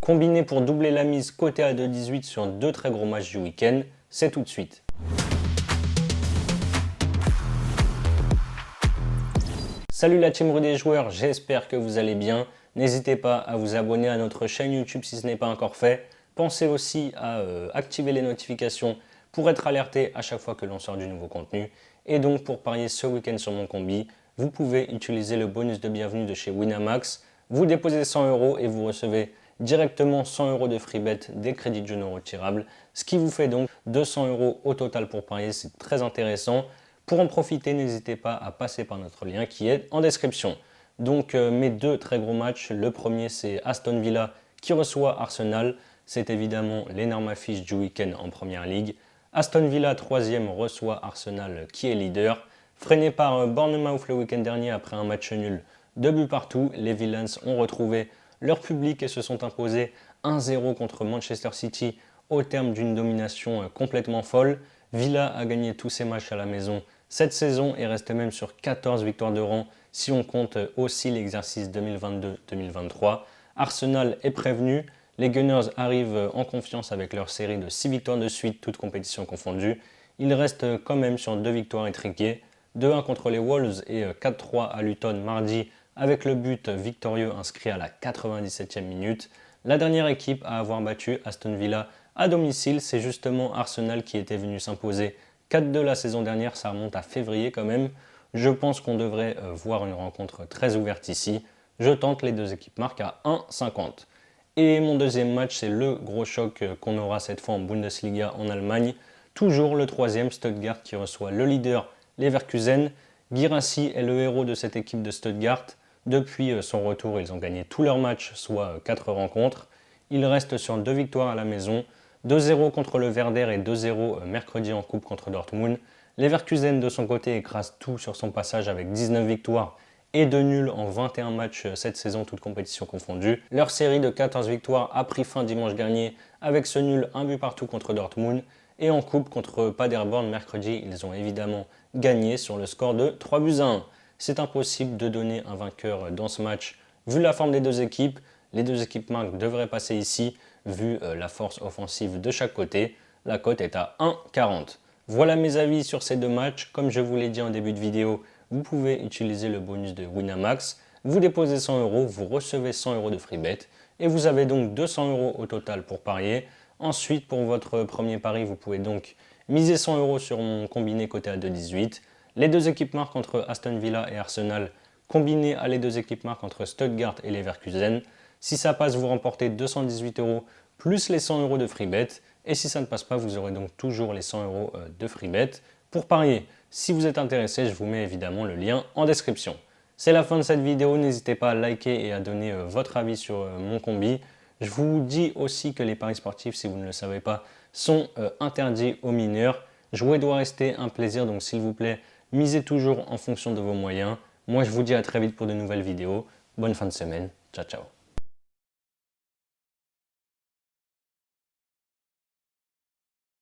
Combiné pour doubler la mise côté à 2,18 sur deux très gros matchs du week-end, c'est tout de suite. Salut la team Rue des joueurs, j'espère que vous allez bien. N'hésitez pas à vous abonner à notre chaîne YouTube si ce n'est pas encore fait. Pensez aussi à activer les notifications pour être alerté à chaque fois que l'on sort du nouveau contenu. Et donc pour parier ce week-end sur mon combi, vous pouvez utiliser le bonus de bienvenue de chez Winamax. Vous déposez 100 € et vous recevez directement 100 € de free bet des crédits de jeu non retirables. Ce qui vous fait donc 200 € au total pour parier, c'est très intéressant. Pour en profiter, n'hésitez pas à passer par notre lien qui est en description. Donc mes deux très gros matchs, le premier c'est Aston Villa qui reçoit Arsenal. C'est évidemment l'énorme affiche du week-end en première ligue. Aston Villa 3e reçoit Arsenal qui est leader. Freiné par Bournemouth le week-end dernier après un match nul, 2 buts partout, les Villains ont retrouvé leur public et se sont imposés 1-0 contre Manchester City au terme d'une domination complètement folle. Villa a gagné tous ses matchs à la maison cette saison et reste même sur 14 victoires de rang si on compte aussi l'exercice 2022-2023. Arsenal est prévenu, les Gunners arrivent en confiance avec leur série de 6 victoires de suite, toutes compétitions confondues. Ils restent quand même sur 2 victoires étriquées, 2-1 contre les Wolves et 4-3 à Luton mardi avec le but victorieux inscrit à la 97e minute. La dernière équipe à avoir battu Aston Villa à domicile, c'est justement Arsenal qui était venu s'imposer 4-2 la saison dernière, ça remonte à février quand même. Je pense qu'on devrait voir une rencontre très ouverte ici. Je tente, les deux équipes marquent à 1,50. Et mon deuxième match, c'est le gros choc qu'on aura cette fois en Bundesliga en Allemagne. Toujours le troisième, Stuttgart qui reçoit le leader Leverkusen. Guirassy est le héros de cette équipe de Stuttgart. Depuis son retour, ils ont gagné tous leurs matchs, soit 4 rencontres. Ils restent sur 2 victoires à la maison, 2-0 contre le Werder et 2-0 mercredi en coupe contre Dortmund. Leverkusen de son côté écrase tout sur son passage avec 19 victoires et 2 nuls en 21 matchs cette saison, toutes compétitions confondues. Leur série de 14 victoires a pris fin dimanche dernier avec ce nul 1 but partout contre Dortmund. Et en coupe contre Paderborn mercredi, ils ont évidemment gagné sur le score de 3-1. C'est impossible de donner un vainqueur dans ce match vu la forme des deux équipes. Les deux équipes marques devraient passer ici vu la force offensive de chaque côté. La cote est à 1,40. Voilà mes avis sur ces deux matchs. Comme je vous l'ai dit en début de vidéo, vous pouvez utiliser le bonus de Winamax. Vous déposez 100 €, vous recevez 100 € de free bet et vous avez donc 200 € au total pour parier. Ensuite, pour votre premier pari, vous pouvez donc miser 100 € sur mon combiné coté à 2,18. Les deux équipes marquent entre Aston Villa et Arsenal. Combiné à les deux équipes marquent entre Stuttgart et Leverkusen. Si ça passe, vous remportez 218 € plus les 100 € de free bet. Et si ça ne passe pas, vous aurez donc toujours les 100 € de free bet. Pour parier, si vous êtes intéressé, je vous mets évidemment le lien en description. C'est la fin de cette vidéo, n'hésitez pas à liker et à donner votre avis sur mon combi. Je vous dis aussi que les paris sportifs, si vous ne le savez pas, sont interdits aux mineurs. Jouer doit rester un plaisir, donc s'il vous plaît, misez toujours en fonction de vos moyens. Moi, je vous dis à très vite pour de nouvelles vidéos. Bonne fin de semaine. Ciao, ciao.